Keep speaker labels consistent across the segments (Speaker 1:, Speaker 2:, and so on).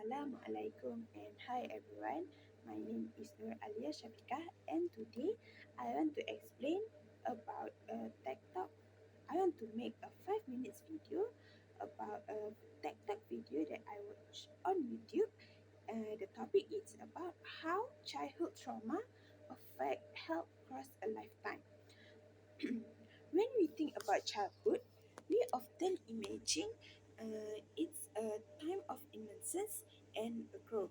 Speaker 1: Assalamualaikum and hi everyone. My name is Nur Alia Shafiqah and today I want to explain about a TikTok. I want to make a 5 minutes video about a TikTok video that I watched on YouTube. The topic is about how childhood trauma affect health across a lifetime. When we think about childhood, we often imagine it's a time of innocence and growth,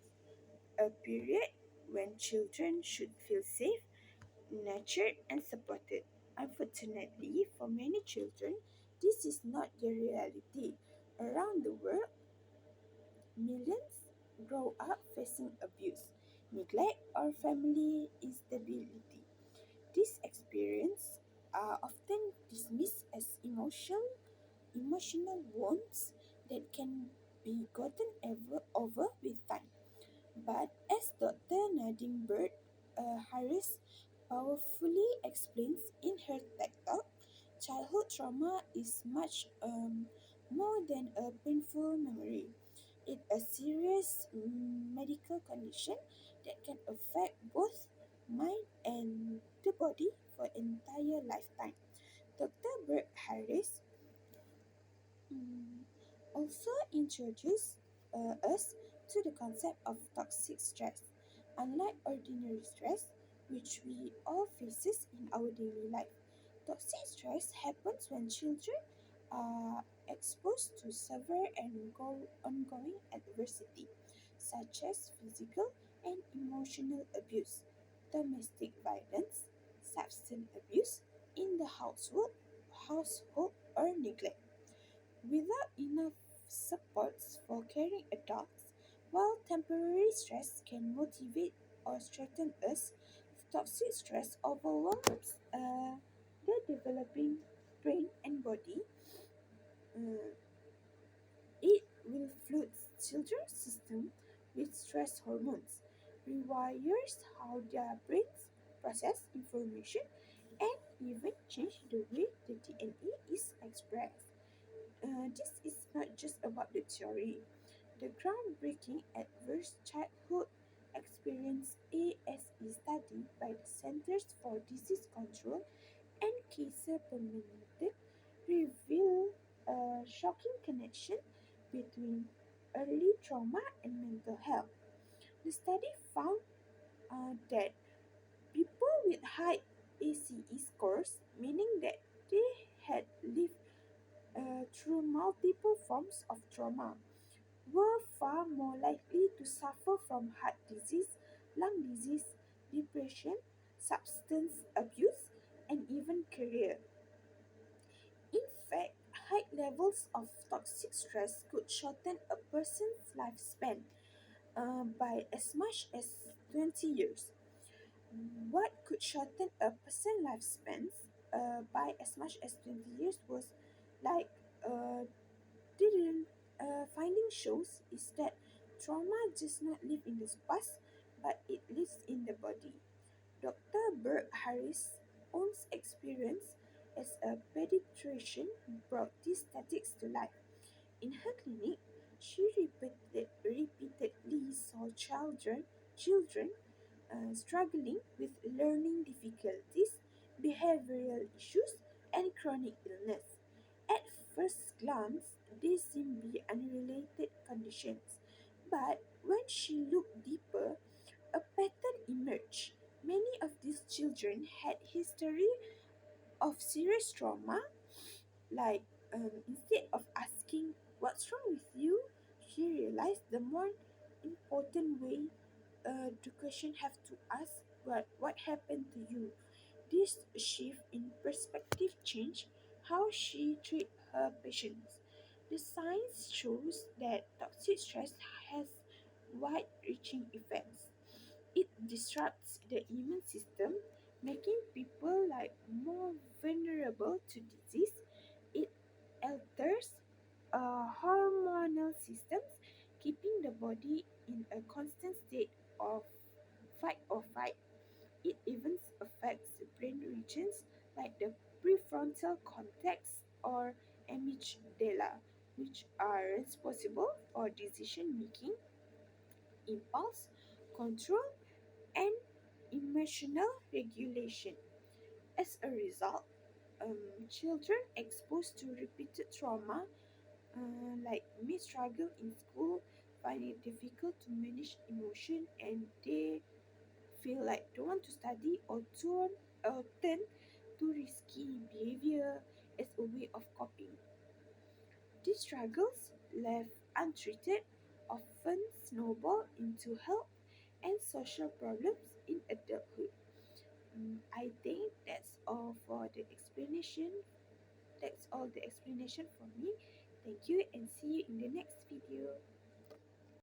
Speaker 1: a period when children should feel safe, nurtured, and supported. Unfortunately, for many children, this is not the reality. Around the world, millions grow up facing abuse, neglect, or family instability. These experiences are often dismissed as emotional wounds that can be gotten over with time. But as Dr. Nadine Bird Harris powerfully explains in her TED Talk, childhood trauma is much more than a painful memory. It's a serious medical condition that can affect both mind and the body for entire lifetime. Dr. Bird Harris mm, also introduced us to the concept of toxic stress. Unlike ordinary stress, which we all faces in our daily life, toxic stress happens when children are exposed to severe and ongoing adversity, such as physical and emotional abuse, domestic violence, substance abuse in the household or neglect. Without enough supports for caring adults, while temporary stress can motivate or strengthen us, toxic stress overwhelms the developing brain and body. Uh, it will flood children's system with stress hormones, rewires how their brains process information, and even change the way the DNA is expressed. This is not just about the theory. The groundbreaking Adverse Childhood Experience ASE study by the Centers for Disease Control and Kaiser Permanente revealed a shocking connection between early trauma and mental health. The study found that people with high ACE scores, meaning that they had lived through multiple forms of trauma, were far more likely to suffer from heart disease, lung disease, depression, substance abuse, and even career. In fact, high levels of toxic stress could shorten a person's lifespan by as much as 20 years. What could shorten a person's lifespan by as much as 20 years was like uh, didn't finding shows is that trauma does not live in the past, but it lives in the body. Dr. Burke Harris' own experience as a pediatrician brought these statistics to life. In her clinic, she repeatedly saw children struggling with learning difficulties, behavioral issues, and chronic illness. At first glance, they seem to be unrelated conditions, but when she looked deeper, a pattern emerged. Many of these children had history of serious trauma, like instead of asking what's wrong with you, she realized the more important way the question have to ask what happened to you. This shift in perspective changed how she treat her patients. The science shows that toxic stress has wide-reaching effects. It disrupts the immune system, making people like more vulnerable to disease. It alters hormonal systems, keeping the body in a constant state of fight or flight. It even affects brain regions like the prefrontal cortex or amygdala, which are responsible for decision making impulse control, and emotional regulation. As a result, children exposed to repeated trauma like may struggle in school, find it difficult to manage emotion, and they feel like don't want to study or turn to risky behavior as a way of coping. These struggles, left untreated, often snowball into health and social problems in adulthood. I think that's all for the explanation. That's all the explanation for me. Thank you and see you in the next video.